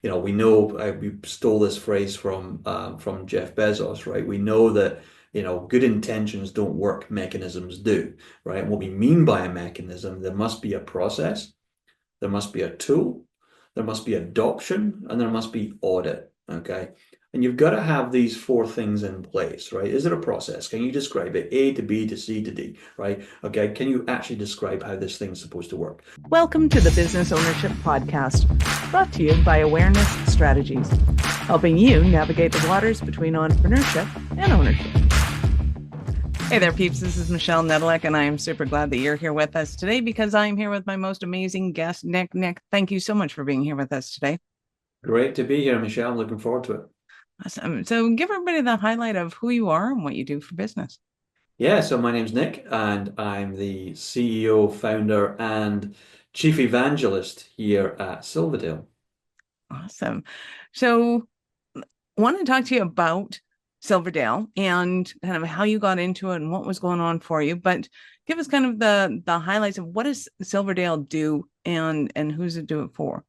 we know we stole this phrase from Jeff Bezos, right? We know that good intentions don't work, mechanisms do, right? And what we mean by a mechanism, there must be a process, there must be a tool, there must be adoption, and there must be audit. Okay. And you've got to have these four things in place, right? Is it a process? Can you describe it? A to B to C to D, right? Okay. Can you actually describe how this thing's supposed to work? Welcome to the Business Ownership Podcast, brought to you by Awareness Strategies, helping you navigate the waters between entrepreneurship and ownership. Hey there, peeps. This is Michelle Nedelec, and I am super glad that you're here with us today because I'm here with my most amazing guest, Nick. Nick, thank you so much for being here with us today. Great to be here, Michelle. I'm looking forward to it. Awesome. So give everybody the highlight of who you are and what you do for business. Yeah, so my name's Nick, and I'm the CEO, founder, and chief evangelist here at Silverdale. Awesome. So I want to talk to you about Silverdale and kind of how you got into it and what was going on for you. But give us kind of the highlights of what does Silverdale do and who's it do it for?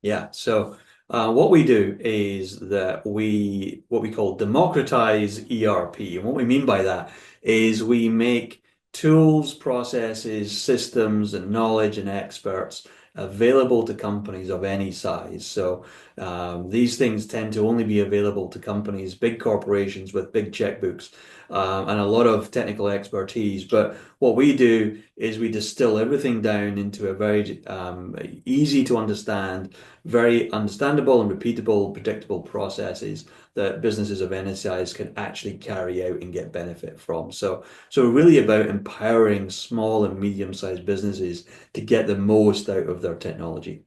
Yeah, so what we do is that what we call democratize ERP. And what we mean by that is we make tools, processes, systems, and knowledge and experts available to companies of any size. So these things tend to only be available to companies, big corporations with big checkbooks, and a lot of technical expertise. But what we do is we distill everything down into a very easy to understand, very understandable and repeatable, predictable processes that businesses of any size can actually carry out and get benefit from. So really about empowering small and medium-sized businesses to get the most out of their technology.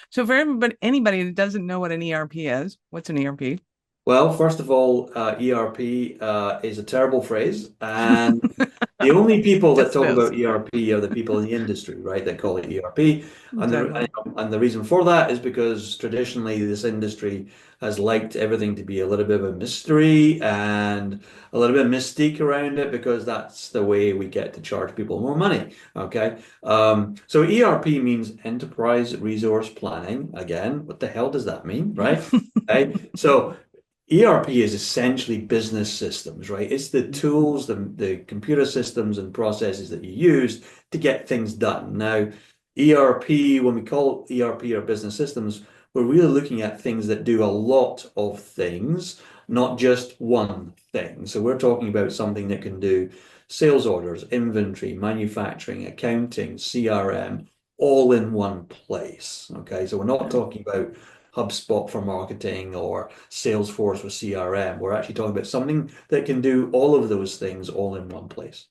So for everybody, anybody that doesn't know what an ERP is, what's an ERP? Well, first of all, ERP is a terrible phrase, and the only people that Yes, it talk is. about ERP are the people in the industry, right? That call it ERP, and Exactly. the reason for that is because traditionally this industry has liked everything to be a little bit of a mystery and a little bit of mystique around it because that's the way we get to charge people more money. Okay, so ERP means Enterprise Resource Planning. Again, what the hell does that mean, right? Okay, so ERP is essentially business systems, right? It's the tools, the computer systems and processes that you use to get things done. Now, ERP, when we call ERP or business systems, we're really looking at things that do a lot of things, not just one thing. So we're talking about something that can do sales orders, inventory, manufacturing, accounting, CRM, all in one place. Okay, so we're not talking about HubSpot for marketing or Salesforce with CRM. We're actually talking about something that can do all of those things all in one place.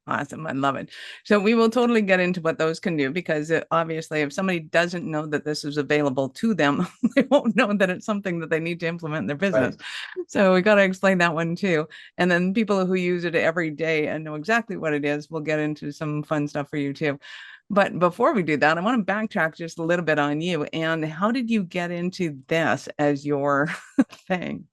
Awesome. I love it. So we will totally get into what those can do because obviously if somebody doesn't know that this is available to them, they won't know that it's something that they need to implement in their business. Right. So we got to explain that one too. And then people who use it every day and know exactly what it is, we'll get into some fun stuff for you too. But before we do that, I want to backtrack just a little bit on you. And how did you get into this as your thing?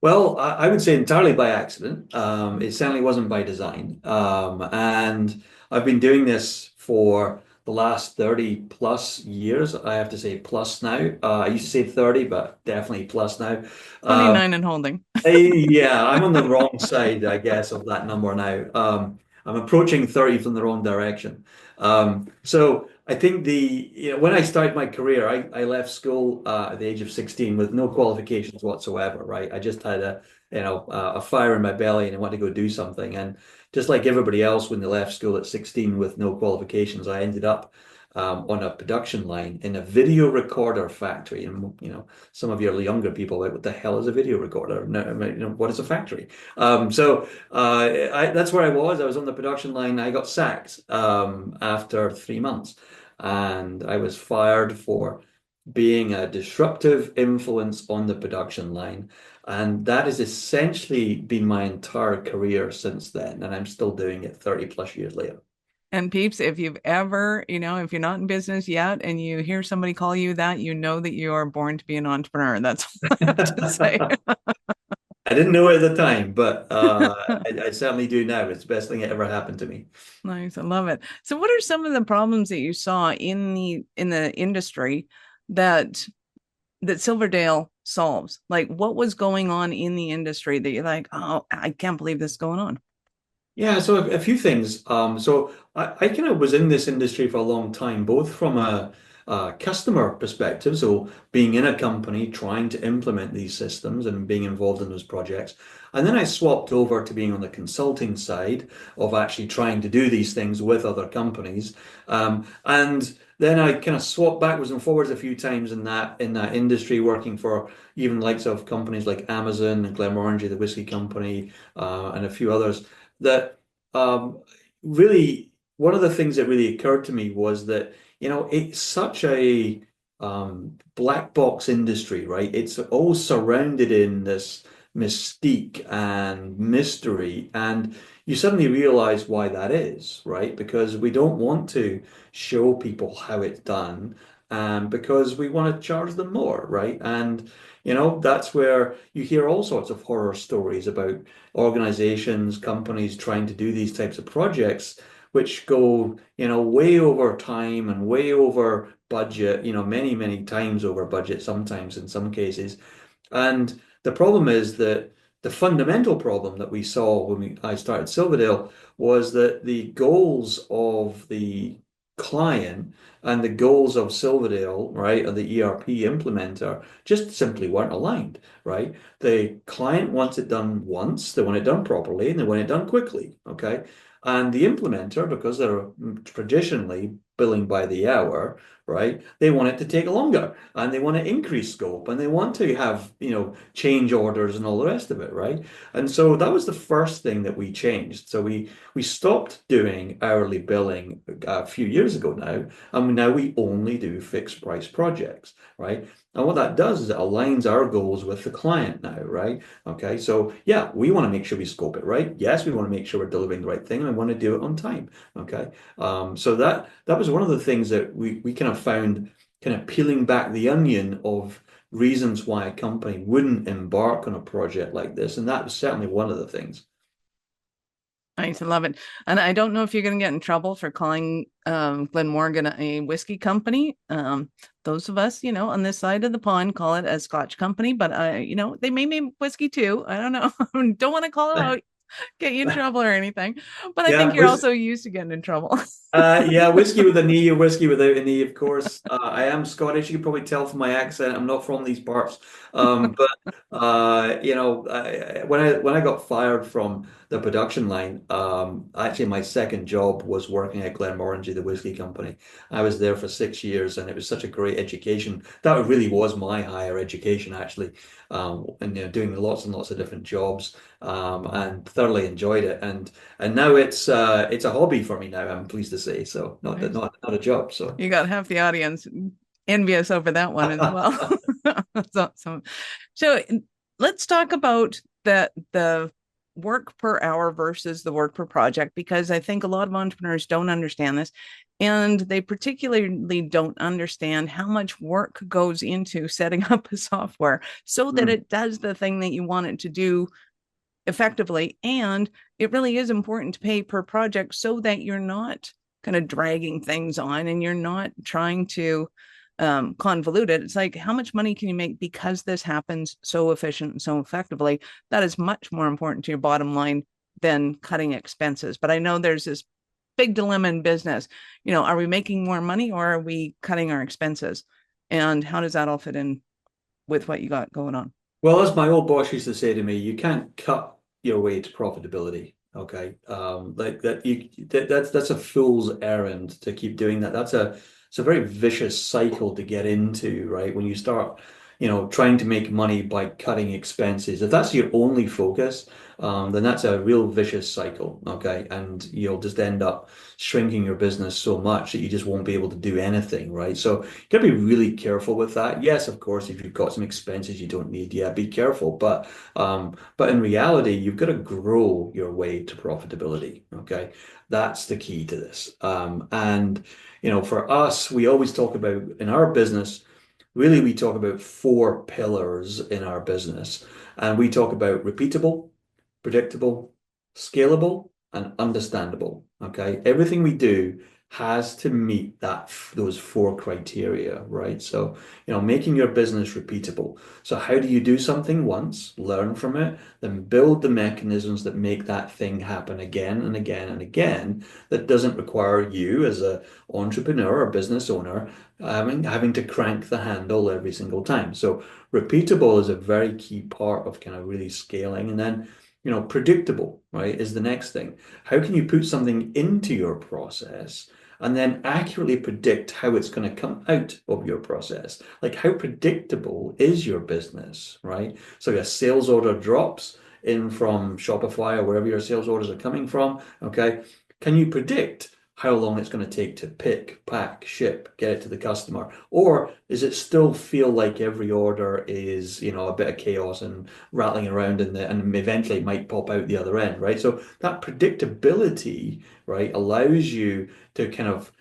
Well, I would say entirely by accident. It certainly wasn't by design. And I've been doing this for the last 30 plus years. I have to say plus now. I used to say 30, but definitely plus now. Um, 29 and holding. Yeah, I'm on the wrong side, I guess, of that number now. I'm approaching 30 from the wrong direction. So I think when I started my career, I left school at the age of 16 with no qualifications whatsoever, right? I just had a fire in my belly and I wanted to go do something. And just like everybody else, when they left school at 16 with no qualifications, I ended up on a production line in a video recorder factory. And some of your younger people are like, what the hell is a video recorder? No, I mean, what is a factory? That's where I was. I was on the production line. I got sacked after 3 months, and I was fired for being a disruptive influence on the production line. And that has essentially been my entire career since then. And I'm still doing it 30 plus years later. And peeps, if you've ever, if you're not in business yet and you hear somebody call you that, you know that you are born to be an entrepreneur. That's all I have to say. I didn't know it at the time, but I certainly do now. It's the best thing that ever happened to me. Nice, I love it. So what are some of the problems that you saw in the industry that that Silverdale solves? Like, what was going on in the industry that you're like, oh, I can't believe this is going on? Yeah, so a few things. So I kind of was in this industry for a long time, both from a customer perspective, so being in a company trying to implement these systems and being involved in those projects. And then I swapped over to being on the consulting side of actually trying to do these things with other companies. And then I kind of swapped backwards and forwards a few times in that industry, working for even likes of companies like Amazon and Glenmorangie, the whiskey company, and a few others that um, really one of the things that really occurred to me was that it's such a black box industry, right? It's all surrounded in this mystique and mystery, and you suddenly realize why that is, right? Because we don't want to show people how it's done, and because we want to charge them more, right? And that's where you hear all sorts of horror stories about organizations, companies trying to do these types of projects, which go, way over time and way over budget, many, many times over budget, sometimes in some cases. And the problem is that the fundamental problem that we saw when I started Silverdale was that the goals of the client and the goals of Silverdale, right, or the ERP implementer, just simply weren't aligned, right? The client wants it done once, they want it done properly, and they want it done quickly, okay? And the implementer, because they're traditionally billing by the hour, right? They want it to take longer and they want to increase scope and they want to have, change orders and all the rest of it, right? And so that was the first thing that we changed. So we stopped doing hourly billing a few years ago now, and now we only do fixed price projects, right? And what that does is it aligns our goals with the client now, right? Okay, so yeah, we want to make sure we scope it right. Yes, we want to make sure we're delivering the right thing and we want to do it on time. Okay. So that was one of the things that we kind of found kind of peeling back the onion of reasons why a company wouldn't embark on a project like this. And that was certainly one of the things. I used to love it. And I don't know if you're going to get in trouble for calling Glenmorgan a whiskey company. Those of us, on this side of the pond call it a Scotch company, but they may make whiskey too. I don't know. Don't want to call it out, get you in trouble or anything. But I think Yeah, you're also used to getting in trouble. yeah, whiskey with a knee or whiskey without a knee, of course. I am Scottish. You can probably tell from my accent. I'm not from these parts. But when I got fired from the production line, actually my second job was working at Glenmorangie, the whiskey company. I was there for 6 years, and it was such a great education. That really was my higher education, actually. And doing lots and lots of different jobs, and thoroughly enjoyed it. And now it's a hobby for me now, I'm pleased to say. So not Nice. not a job. So You got half the audience envious over that one as well. That's awesome. So let's talk about the work per hour versus the work per project, because I think a lot of entrepreneurs don't understand this. And they particularly don't understand how much work goes into setting up a software so that mm, it does the thing that you want it to do effectively. And it really is important to pay per project so that you're not kind of dragging things on and you're not trying to convolute it. It's like, how much money can you make because this happens so efficient and so effectively? That is much more important to your bottom line than cutting expenses. But I know there's this big dilemma in business. Are we making more money or are we cutting our expenses? And how does that all fit in with what you got going on? well, as my old boss used to say to me, you can't cut your way to profitability. Okay, like that's a fool's errand to keep doing that. It's a very vicious cycle to get into, right? When you start, trying to make money by cutting expenses. If that's your only focus, then that's a real vicious cycle. Okay, and you'll just end up shrinking your business so much that you just won't be able to do anything, right? So you got to be really careful with that. Yes, of course, if you've got some expenses you don't need, yeah, be careful. But in reality, you've got to grow your way to profitability. Okay, that's the key to this. And for us, we always talk about in our business. Really, we talk about four pillars in our business, and we talk about repeatable, predictable, scalable, and understandable. Okay. Everything we do has to meet those four criteria, right? So, making your business repeatable. So how do you do something once, learn from it, then build the mechanisms that make that thing happen again and again and again, that doesn't require you as a entrepreneur or business owner having to crank the handle every single time. So repeatable is a very key part of kind of really scaling. And then, predictable, right, is the next thing. How can you put something into your process and then accurately predict how it's going to come out of your process? Like, how predictable is your business, right? So a sales order drops in from Shopify or wherever your sales orders are coming from, okay? Can you predict how long it's going to take to pick, pack, ship, get it to the customer? Or is it still feel like every order is, a bit of chaos and rattling around and eventually it might pop out the other end, right? So that predictability, right, allows you to kind of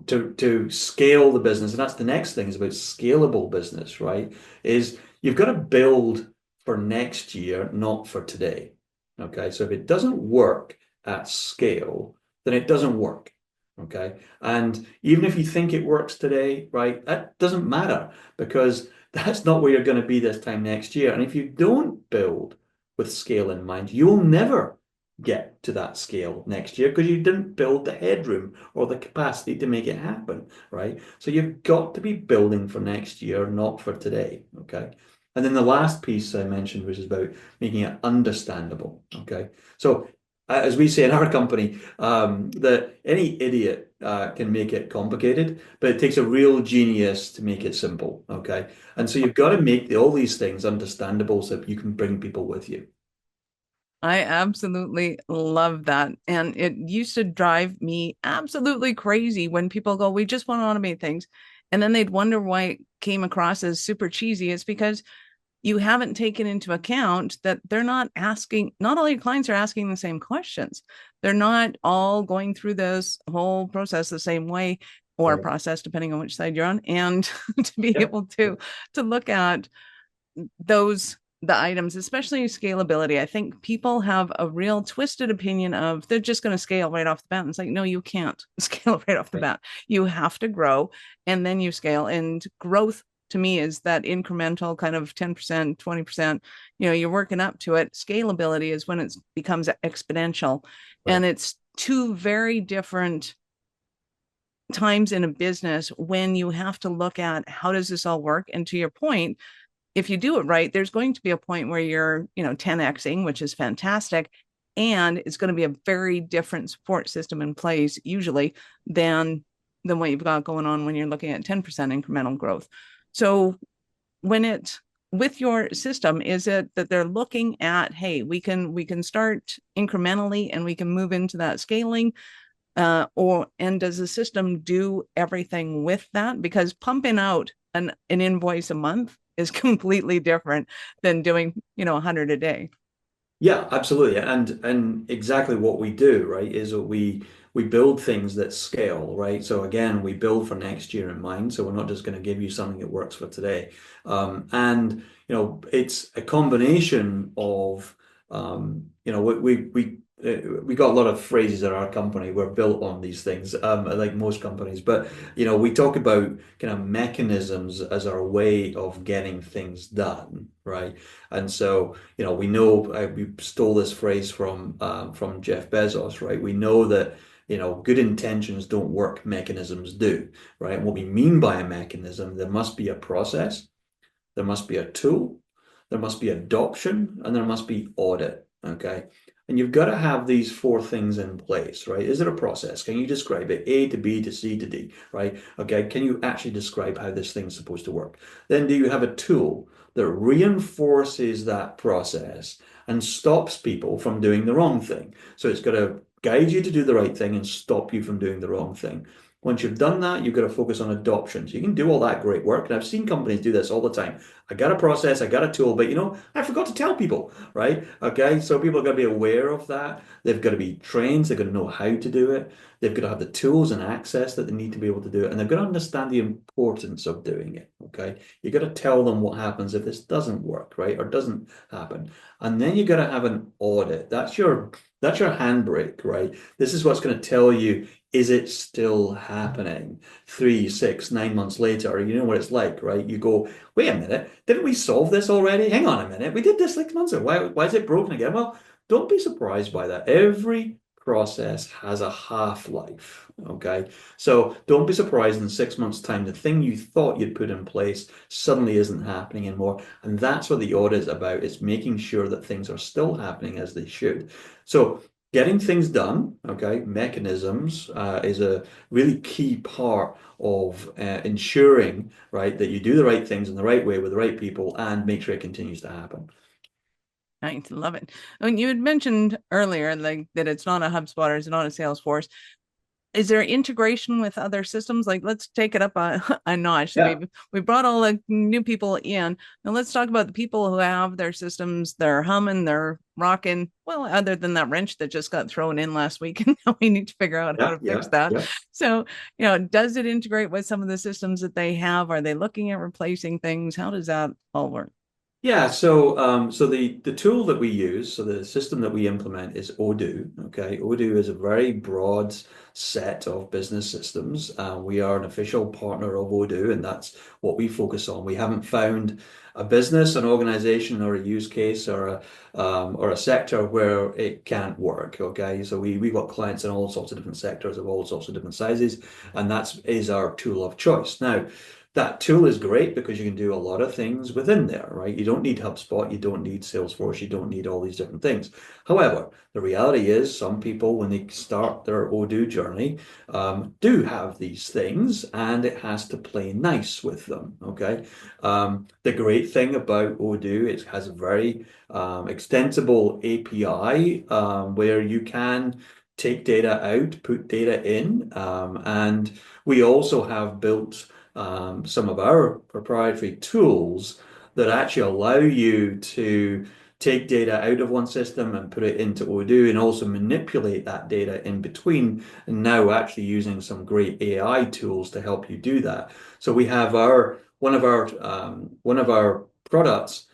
to scale the business. And that's the next thing is about scalable business, right? Is you've got to build for next year, not for today. Okay. So if it doesn't work at scale, then it doesn't work. Okay. And even if you think it works today, right, that doesn't matter because that's not where you're going to be this time next year. And if you don't build with scale in mind, you'll never get to that scale next year because you didn't build the headroom or the capacity to make it happen, right? So you've got to be building for next year, not for today, okay? And then the last piece I mentioned was about making it understandable, okay? So as we say in our company, that any idiot can make it complicated, but it takes a real genius to make it simple, okay? And so you've got to make all these things understandable so that you can bring people with you. I absolutely love that. And it used to drive me absolutely crazy when people go, we just want to automate things. And then they'd wonder why it came across as super cheesy. It's because you haven't taken into account that they're not asking, not all your clients are asking the same questions. They're not all going through this whole process the same way or Right. process, depending on which side you're on. And to be Yep. able to look at the items, especially scalability. I think people have a real twisted opinion of they're just going to scale right off the bat. And it's like, no, you can't scale right off the Right. bat. You have to grow and then you scale. And growth to me is that incremental kind of 10%, 20%, you're working up to it. Scalability is when it becomes exponential. Right. And it's two very different times in a business when you have to look at how does this all work? And to your point, if you do it right, there's going to be a point where you're, 10xing, which is fantastic. And it's going to be a very different support system in place, usually, than what you've got going on when you're looking at 10% incremental growth. So with your system, is it that they're looking at, hey, we can start incrementally and we can move into that scaling? And does the system do everything with that? Because pumping out an invoice a month is completely different than doing 100 a day. Yeah, absolutely. And exactly what we do, right, is that we build things that scale, right? So again, we build for next year in mind. So we're not just going to give you something that works for today. And it's a combination of we got a lot of phrases at our company. We're built on these things, like most companies. But we talk about kind of mechanisms as our way of getting things done, right? And so we know we stole this phrase from Jeff Bezos, right? We know that good intentions don't work, mechanisms do, right? And what we mean by a mechanism, there must be a process, there must be a tool, there must be adoption, and there must be audit. Okay. And you've got to have these four things in place, right? Is it a process? Can you describe it? A to B to C to D, right? Okay. Can you actually describe how this thing's supposed to work? Then do you have a tool that reinforces that process and stops people from doing the wrong thing? So it's got to guide you to do the right thing and stop you from doing the wrong thing. Once you've done that, you've got to focus on adoption. So you can do all that great work. And I've seen companies do this all the time. I got a process, I got a tool, but I forgot to tell people, right? Okay, so people are going to be aware of that. They've got to be trained, they've got to know how to do it. They've got to have the tools and access that they need to be able to do it. And they've got to understand the importance of doing it. Okay. You've got to tell them what happens if this doesn't work, right? Or doesn't happen. And then you've got to have an audit. That's your handbrake, right? This is what's going to tell you is it still happening 3, 6, 9 months later? You know what it's like, right? You go, wait a minute, didn't we solve this already? Hang on a minute, we did this 6 months ago. Why is it broken again? Well, don't be surprised by that. Every process has a half-life, okay? So don't be surprised in 6 months' time, the thing you thought you'd put in place suddenly isn't happening anymore. And that's what the audit is about. It's making sure that things are still happening as they should. So getting things done, okay, mechanisms is a really key part of ensuring, right, that you do the right things in the right way with the right people and make sure it continues to happen. I love it. I mean, you had mentioned earlier like that it's not a HubSpot or it's not a Salesforce. Is there integration with other systems? Like, let's take it up a notch. So Yeah. we brought all the new people in. Now let's talk about the people who have their systems. They're humming, they're rocking. Well, other than that wrench that just got thrown in last week, and now we need to figure out how Yeah, to fix yeah, that. yeah. So, does it integrate with some of the systems that they have? Are they looking at replacing things? How does that all work? Yeah, so the tool that we use, so the system that we implement is Odoo. Okay, Odoo is a very broad set of business systems. We are an official partner of Odoo, and that's what we focus on. We haven't found a business, an organization, or a use case, or a sector where it can't work. Okay, so we got clients in all sorts of different sectors of all sorts of different sizes, and that's is our tool of choice. Now, that tool is great because you can do a lot of things within there, right? You don't need HubSpot, you don't need Salesforce, you don't need all these different things. However, the reality is some people, when they start their Odoo journey, do have these things and it has to play nice with them, okay? The great thing about Odoo, it has a very extensible API where you can take data out, put data in, and we also have built some of our proprietary tools that actually allow you to take data out of one system and put it into Odoo and also manipulate that data in between. And now actually using some great AI tools to help you do that. So we have our one of our products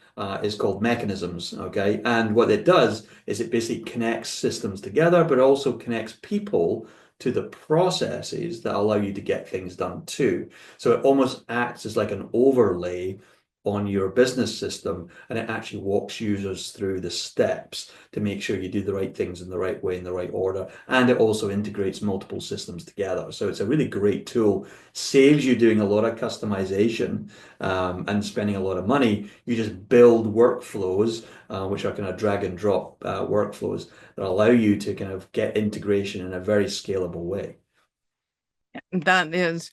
is called Mechanisms, okay? And what it does is it basically connects systems together, but also connects people to the processes that allow you to get things done too. So it almost acts as like an overlay on your business system, and it actually walks users through the steps to make sure you do the right things in the right way, in the right order. And it also integrates multiple systems together. So it's a really great tool, saves you doing a lot of customization and spending a lot of money. You just build workflows, which are kind of drag and drop workflows that allow you to kind of get integration in a very scalable way. That is,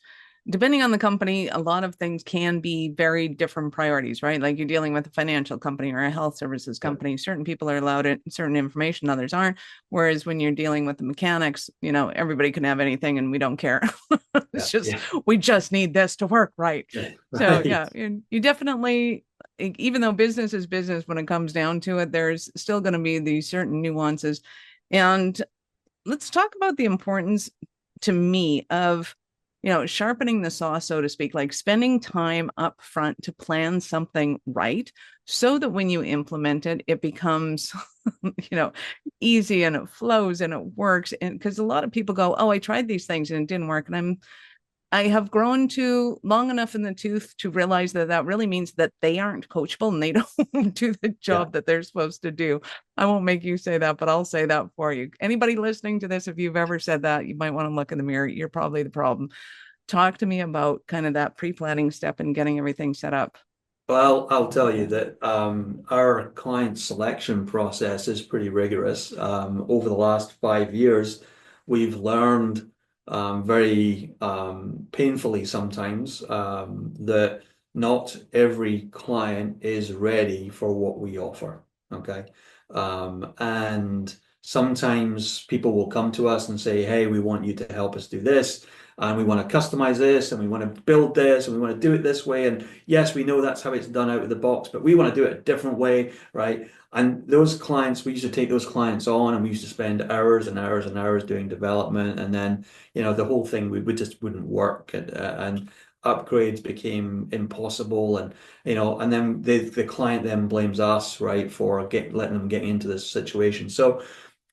depending on the company, a lot of things can be very different priorities, right? Like you're dealing with a financial company or a health services Yeah. company. Certain people are allowed certain information, others aren't. Whereas when you're dealing with the mechanics, everybody can have anything and we don't care. Yeah. It's just, Yeah. we just need this to work right. Yeah. So, Right. yeah, you definitely, even though business is business, when it comes down to it, there's still going to be these certain nuances. And let's talk about the importance to me of sharpening the saw, so to speak, like spending time up front to plan something right so that when you implement it, it becomes, you know, easy and it flows and it works. And because a lot of people go, oh, I tried these things and it didn't work. And I have grown to long enough in the tooth to realize that that really means that they aren't coachable and they don't do the Yeah. job that they're supposed to do. I won't make you say that, but I'll say that for you. Anybody listening to this, if you've ever said that, you might want to look in the mirror. You're probably the problem. Talk to me about kind of that pre-planning step and getting everything set up. Well, I'll tell you that our client selection process is pretty rigorous. Over the last 5 years, we've learned very painfully sometimes that not every client is ready for what we offer. Okay. And sometimes people will come to us and say, hey, we want you to help us do this. And we want to customize this and we want to build this and we want to do it this way. And yes, we know that's how it's done out of the box, but we want to do it a different way, right? And those clients, we used to take those clients on and we used to spend hours and hours and hours doing development. And then, the whole thing we just wouldn't work. And upgrades became impossible. And then the client then blames us, right, for letting them get into this situation. So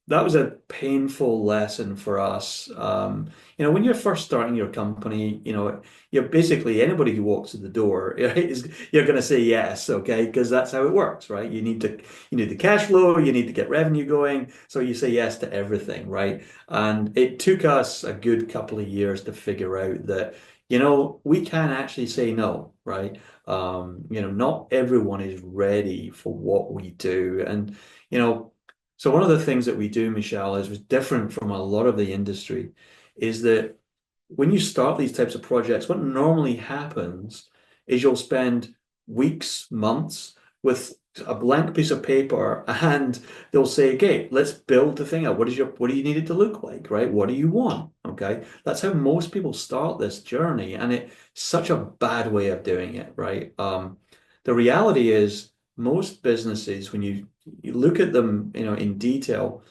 that was a painful lesson for us. When you're first starting your company, you're basically anybody who walks in the door, right, you're going to say yes, okay, because that's how it works, right? You need the cash flow, you need to get revenue going, so you say yes to everything, right? And it took us a good couple of years to figure out that, we can actually say no, right? Not everyone is ready for what we do, and you know. So one of the things that we do, Michelle, is different from a lot of the industry, is that when you start these types of projects, what normally happens is you'll spend weeks, months with a blank piece of paper and they'll say, okay, let's build the thing out. What do you need it to look like, right? What do you want? Okay. That's how most people start this journey. And it's such a bad way of doing it, right? The reality is most businesses, when you look at them, in detail,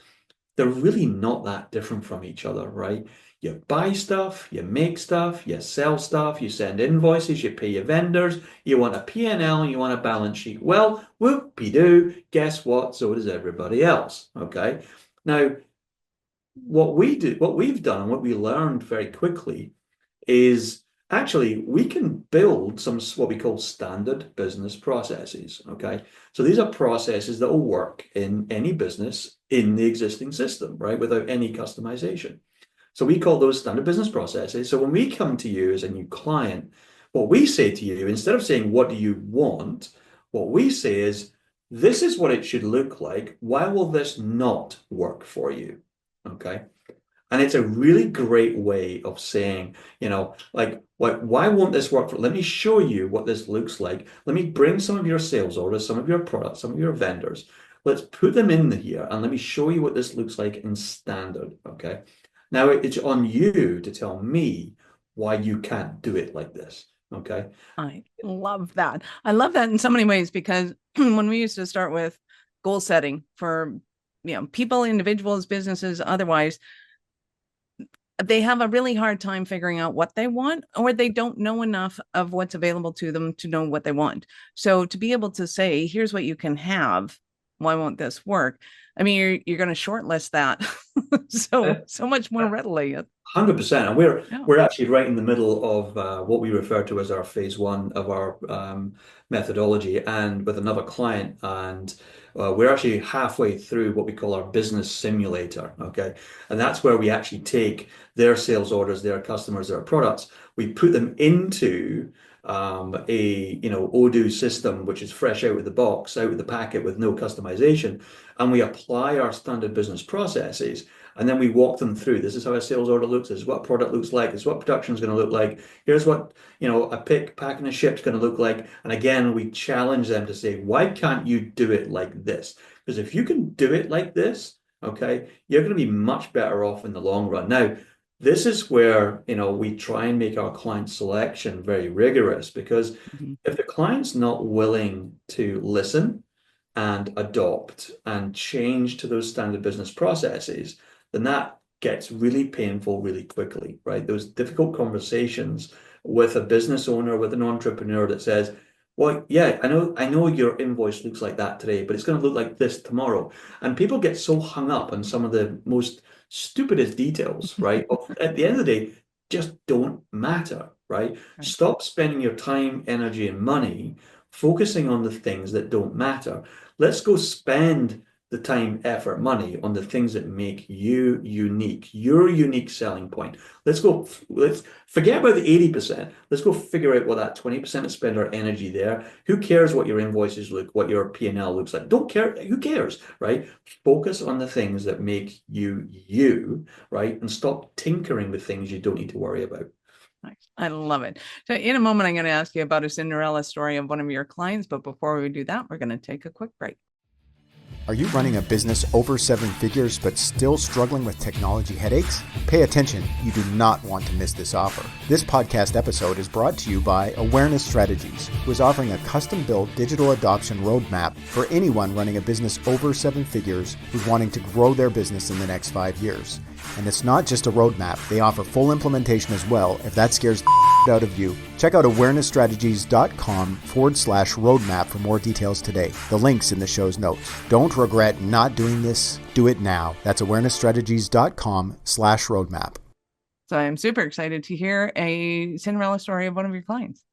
they're really not that different from each other, right? You buy stuff, you make stuff, you sell stuff, you send invoices, you pay your vendors, you want a P&L, and you want a balance sheet. Well, whoop-de-doo, guess what? So does everybody else, okay? Now, what we've done, and what we learned very quickly is actually we can build some what we call standard business processes. Okay. So these are processes that will work in any business in the existing system, right? Without any customization. So we call those standard business processes. So when we come to you as a new client, what we say to you, instead of saying, what do you want? What we say is, this is what it should look like. Why will this not work for you? Okay. And it's a really great way of saying, why won't this work for? Let me show you what this looks like. Let me bring some of your sales orders, some of your products, some of your vendors. Let's put them in here and let me show you what this looks like in standard. Okay. Now it's on you to tell me why you can't do it like this. Okay. I love that. I love that in so many ways, because when we used to start with goal setting for, people, individuals, businesses, otherwise, they have a really hard time figuring out what they want, or they don't know enough of what's available to them to know what they want. So to be able to say, here's what you can have, why won't this work? I mean, you're going to shortlist that so much more readily. 100%. And we're actually right in the middle of what we refer to as our phase one of our methodology, and with another client, and we're actually halfway through what we call our business simulator. Okay, and that's where we actually take their sales orders, their customers, their products, we put them into a Odoo system, which is fresh out of the box, out of the packet with no customization, and we apply our standard business processes. And then we walk them through. This is how a sales order looks. This is what product looks like. This is what production is going to look like. Here's what, a pick, pack, and a ship is going to look like. And again, we challenge them to say, why can't you do it like this? Because if you can do it like this, okay, you're going to be much better off in the long run. Now, this is where, we try and make our client selection very rigorous, because if the client's not willing to listen and adopt and change to those standard business processes, then that gets really painful really quickly, right? Those difficult conversations with a business owner, with an entrepreneur that says, well, yeah, I know your invoice looks like that today, but it's going to look like this tomorrow. And people get so hung up on some of the most stupidest details, right? At the end of the day, just don't matter, right? Stop spending your time, energy, and money focusing on the things that don't matter. Let's go spend the time, effort, money on the things that make you unique, your unique selling point. Let's forget about the 80%. Let's go figure out what that 20% is, spend our energy there. Who cares what your invoices look, what your P&L looks like? Don't care. Who cares, right? Focus on the things that make you, right? And stop tinkering with things you don't need to worry about. I love it. So in a moment, I'm going to ask you about a Cinderella story of one of your clients. But before we do that, we're going to take a quick break. Are you running a business over 7 figures but still struggling with technology headaches? Pay attention, you do not want to miss this offer. This podcast episode is brought to you by Awareness Strategies, who is offering a custom-built digital adoption roadmap for anyone running a business over 7 figures who's wanting to grow their business in the next 5 years. And it's not just a roadmap. They offer full implementation as well if that scares the out of you. Check out awarenessstrategies.com/roadmap for more details today. The link's in the show's notes. Don't regret not doing this. Do it now. That's awarenessstrategies.com/roadmap. So I'm super excited to hear a Cinderella story of one of your clients.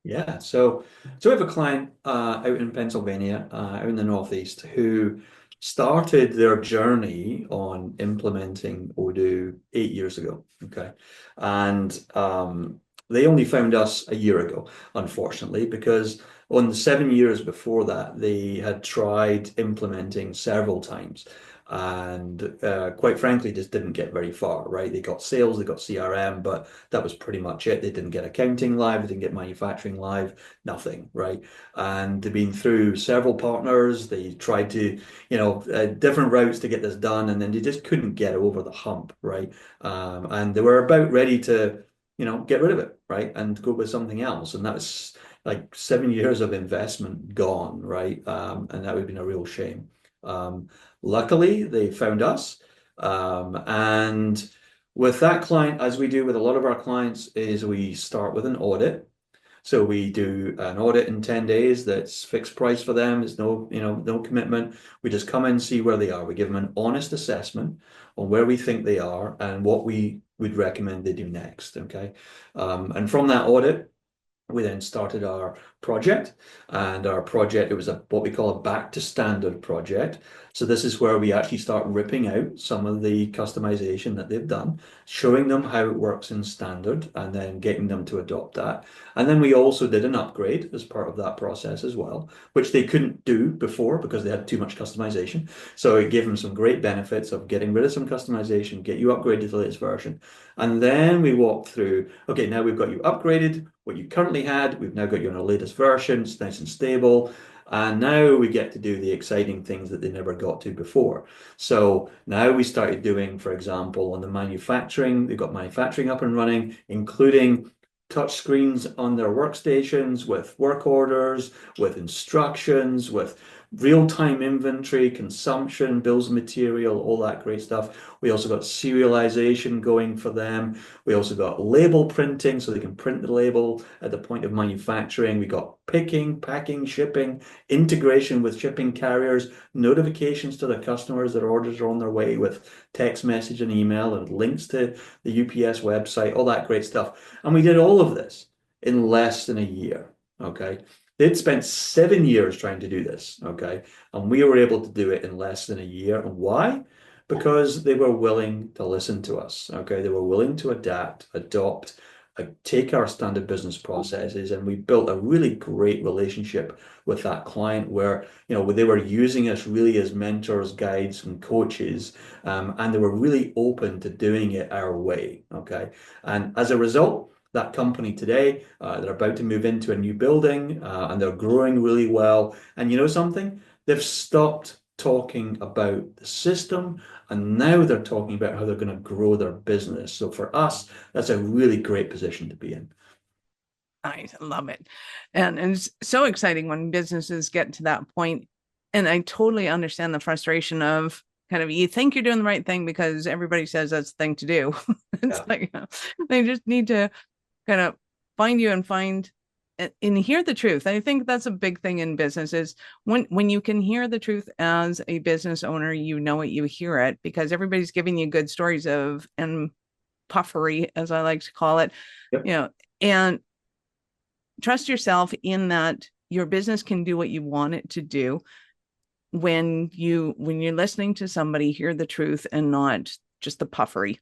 Yeah, so we have a client out in Pennsylvania, out in the Northeast, who started their journey on implementing Odoo 8 years ago. Okay, and they only found us a year ago, unfortunately, because on the 7 years before that, they had tried implementing several times. And quite frankly, just didn't get very far, right? They got sales, they got CRM, but that was pretty much it. They didn't get accounting live, they didn't get manufacturing live, nothing, right? And they've been through several partners. They tried to, different routes to get this done, and then they just couldn't get over the hump, right? And they were about ready to, get rid of it, right? And go with something else. And that was like 7 years of investment gone, right? And that would have been a real shame. Luckily, they found us. And with that client, as we do with a lot of our clients, is we start with an audit. So we do an audit in 10 days that's fixed price for them. There's no commitment. We just come in, see where they are. We give them an honest assessment on where we think they are and what we would recommend they do next. Okay. And from that audit, we then started our project, and our project, it was what we call a back to standard project. So this is where we actually start ripping out some of the customization that they've done, showing them how it works in standard, and then getting them to adopt that. And then we also did an upgrade as part of that process as well, which they couldn't do before because they had too much customization. So it gave them some great benefits of getting rid of some customization, get you upgraded to the latest version. And then we walked through, okay, now we've got you upgraded, what you currently had, we've now got you on the latest version, it's nice and stable. And now we get to do the exciting things that they never got to before. So now we started doing, for example, on the manufacturing, they've got manufacturing up and running, including touch screens on their workstations with work orders, with instructions, with real-time inventory, consumption, bills of material, all that great stuff. We also got serialization going for them. We also got label printing, so they can print the label at the point of manufacturing. We got picking, packing, shipping, integration with shipping carriers, notifications to their customers that orders are on their way with text message and email, and links to the UPS website, all that great stuff. And we did all of this in less than a year, okay? They'd spent 7 years trying to do this, okay? And we were able to do it in less than a year. And why? Because they were willing to listen to us, okay? They were willing to adapt, adopt, take our standard business processes, and we built a really great relationship with that client where, they were using us really as mentors, guides, and coaches, and they were really open to doing it our way, okay? And as a result, that company today, they're about to move into a new building, and they're growing really well. And you know something? They've stopped talking about the system, and now they're talking about how they're going to grow their business. So for us, that's a really great position to be in. I love it. And it's so exciting when businesses get to that point. And I totally understand the frustration of kind of, you think you're doing the right thing because everybody says that's the thing to do. It's Yeah. like, they just need to kind of find you and hear the truth. I think that's a big thing in business is when you can hear the truth as a business owner, you know it, you hear it, because everybody's giving you good stories and puffery, as I like to call it, Yep. and trust yourself in that your business can do what you want it to do. When you're listening to somebody, hear the truth and not just the puffery.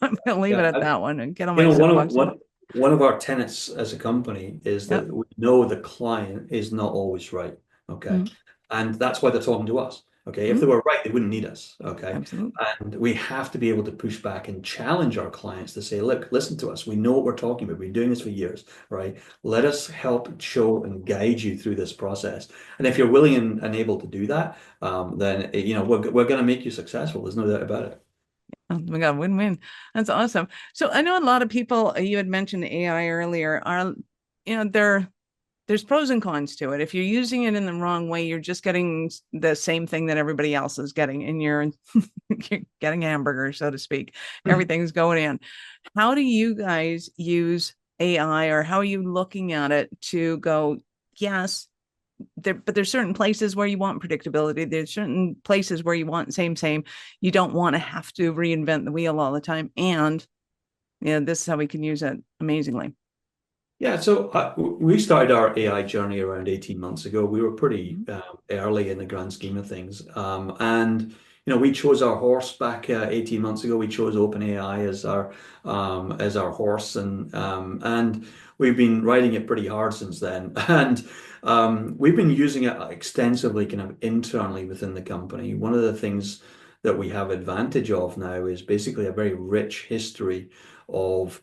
I'm gonna leave it Yeah. at that one and get on You my know, soapbox. one of our tenets as a company is Yep. that we know the client is not always right. Okay. Mm-hmm. And that's why they're talking to us. Okay. If Mm-hmm. they were right, they wouldn't need us. Okay. Absolutely. And we have to be able to push back and challenge our clients to say, look, listen to us. We know what we're talking about. We've been doing this for years, right? Let us help show and guide you through this process. And if you're willing and able to do that, then, we're going to make you successful. There's no doubt about it. Oh my God, win-win. That's awesome. So I know a lot of people, you had mentioned AI earlier, are, they're there's pros and cons to it. If you're using it in the wrong way, you're just getting the same thing that everybody else is getting, and you're getting hamburgers, so to speak. Everything's going in. How do you guys use AI, or how are you looking at it to go, yes, but there's certain places where you want predictability. There's certain places where you want same. You don't want to have to reinvent the wheel all the time. And this is how we can use it amazingly. Yeah, so we started our AI journey around 18 months ago. We were pretty early in the grand scheme of things. And we chose our horse back 18 months ago. We chose OpenAI as our horse, and we've been riding it pretty hard since then. And we've been using it extensively, kind of internally within the company. One of the things that we have advantage of now is basically a very rich history of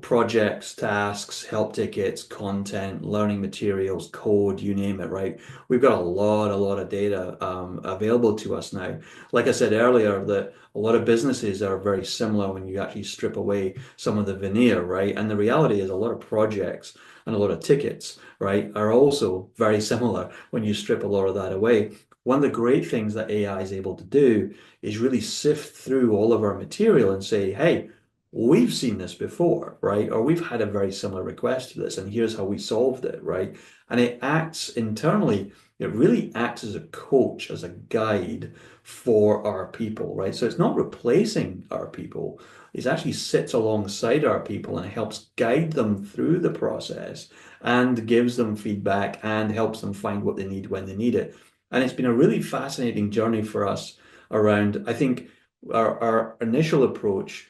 projects, tasks, help tickets, content, learning materials, code, you name it, right? We've got a lot of data available to us now. Like I said earlier, that a lot of businesses are very similar when you actually strip away some of the veneer, right? And the reality is a lot of projects and a lot of tickets, right, are also very similar when you strip a lot of that away. One of the great things that AI is able to do is really sift through all of our material and say, hey, we've seen this before, right? Or we've had a very similar request to this, and here's how we solved it, right? And it acts internally, it really acts as a coach, as a guide for our people, right? So it's not replacing our people. It actually sits alongside our people and helps guide them through the process and gives them feedback and helps them find what they need when they need it. And it's been a really fascinating journey for us around, I think, our initial approach,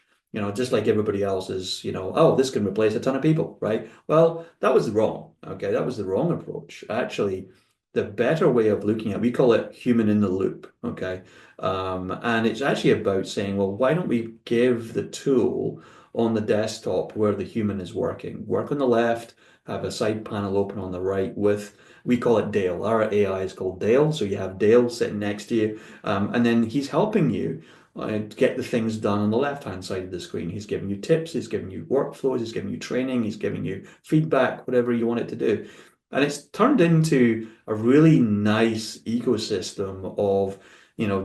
just like everybody else is, oh, this can replace a ton of people, right? Well, that was wrong. Okay, that was the wrong approach. Actually, the better way of looking at, we call it human in the loop. Okay. And it's actually about saying, well, why don't we give the tool on the desktop where the human is working? Work on the left, have a side panel open on the right with, we call it Dale. Our AI is called Dale. So you have Dale sitting next to you, and then he's helping you get the things done on the left-hand side of the screen. He's giving you tips, he's giving you workflows, he's giving you training, he's giving you feedback, whatever you want it to do. And it's turned into a really nice ecosystem of,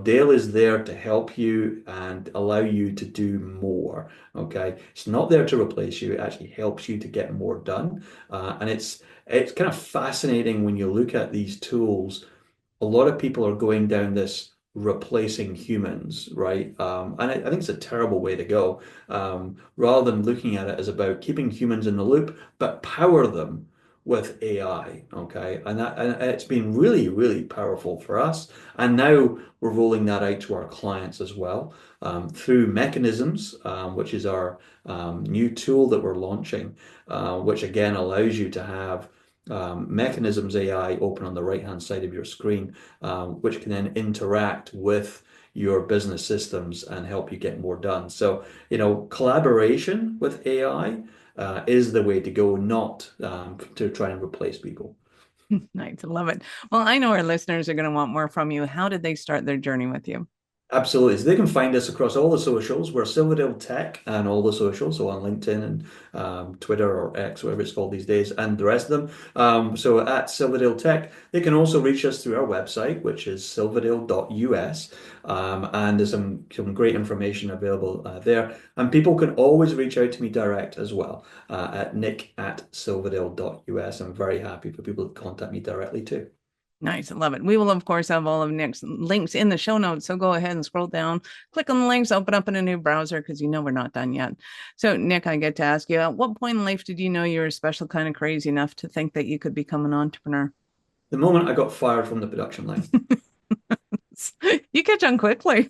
Dale is there to help you and allow you to do more. Okay. It's not there to replace you. It actually helps you to get more done. And it's kind of fascinating when you look at these tools. A lot of people are going down this replacing humans, right? And I think it's a terrible way to go. Rather than looking at it as about keeping humans in the loop, but power them with AI, okay? And it's been really, really powerful for us. And now we're rolling that out to our clients as well through Mechanisms, which is our new tool that we're launching, which again allows you to have Mechanisms AI open on the right-hand side of your screen, which can then interact with your business systems and help you get more done. So, collaboration with AI is the way to go, not to try and replace people. Nice. I love it. Well, I know our listeners are going to want more from you. How did they start their journey with you? Absolutely. So they can find us across all the socials. We're Silverdale Tech and all the socials, so on LinkedIn and Twitter or X, whatever it's called these days, and the rest of them. So at Silverdale Tech, they can also reach us through our website, which is silverdale.us. And there's some great information available there. And people can always reach out to me direct as well at nick@silverdale.us. I'm very happy for people to contact me directly too. Nice. I love it. We will, of course, have all of Nick's links in the show notes. So go ahead and scroll down, click on the links, open up in a new browser because we're not done yet. So, Nick, I get to ask you, at what point in life did you know you were a special kind of crazy enough to think that you could become an entrepreneur? The moment I got fired from the production line. You catch on quickly.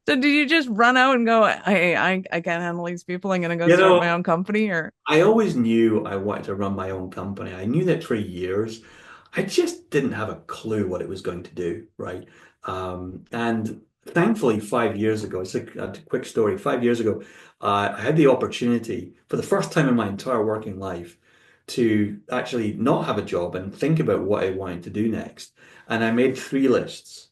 So did you just run out and go, hey, I can't handle these people. I'm going to go You start my know, own company? Or I always knew I wanted to run my own company. I knew that for years. I just didn't have a clue what it was going to do, right? And thankfully, 5 years ago, it's a quick story. 5 years ago, I had the opportunity for the first time in my entire working life to actually not have a job and think about what I wanted to do next. And I made three lists: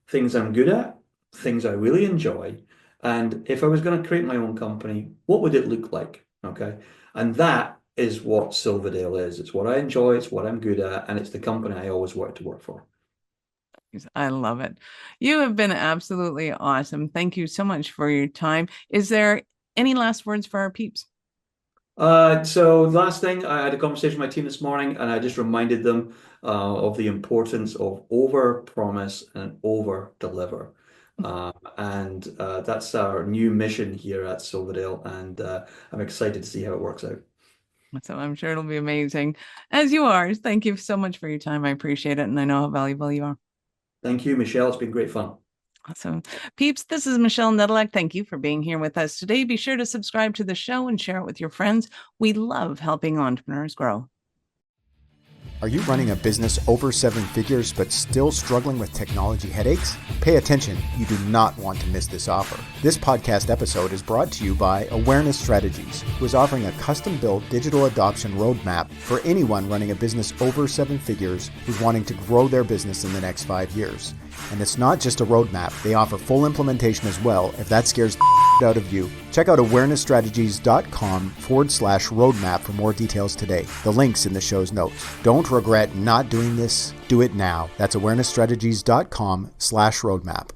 things I'm good at, things I really enjoy, and if I was going to create my own company, what would it look like? Okay. And that is what Silverdale is. It's what I enjoy, it's what I'm good at, and it's the company I always want to work for. I love it. You have been absolutely awesome. Thank you so much for your time. Is there any last words for our peeps? So last thing, I had a conversation with my team this morning, and I just reminded them of the importance of over promise and over deliver. And that's our new mission here at Silverdale, and I'm excited to see how it works out. So I'm sure it'll be amazing, as you are. Thank you so much for your time. I appreciate it, and I know how valuable you are. Thank you, Michelle. It's been great fun. Awesome. Peeps, this is Michelle Nedelec. Thank you for being here with us today. Be sure to subscribe to the show and share it with your friends. We love helping entrepreneurs grow. Are you running a business over 7 figures but still struggling with technology headaches? Pay attention, you do not want to miss this offer. This podcast episode is brought to you by Awareness Strategies, who is offering a custom-built digital adoption roadmap for anyone running a business over 7 figures who's wanting to grow their business in the next 5 years. And it's not just a roadmap, they offer full implementation as well if that scares the out of you. Check out awarenessstrategies.com/roadmap for more details today. The link's in the show's notes. Don't regret not doing this. Do it now. That's awarenessstrategies.com/roadmap.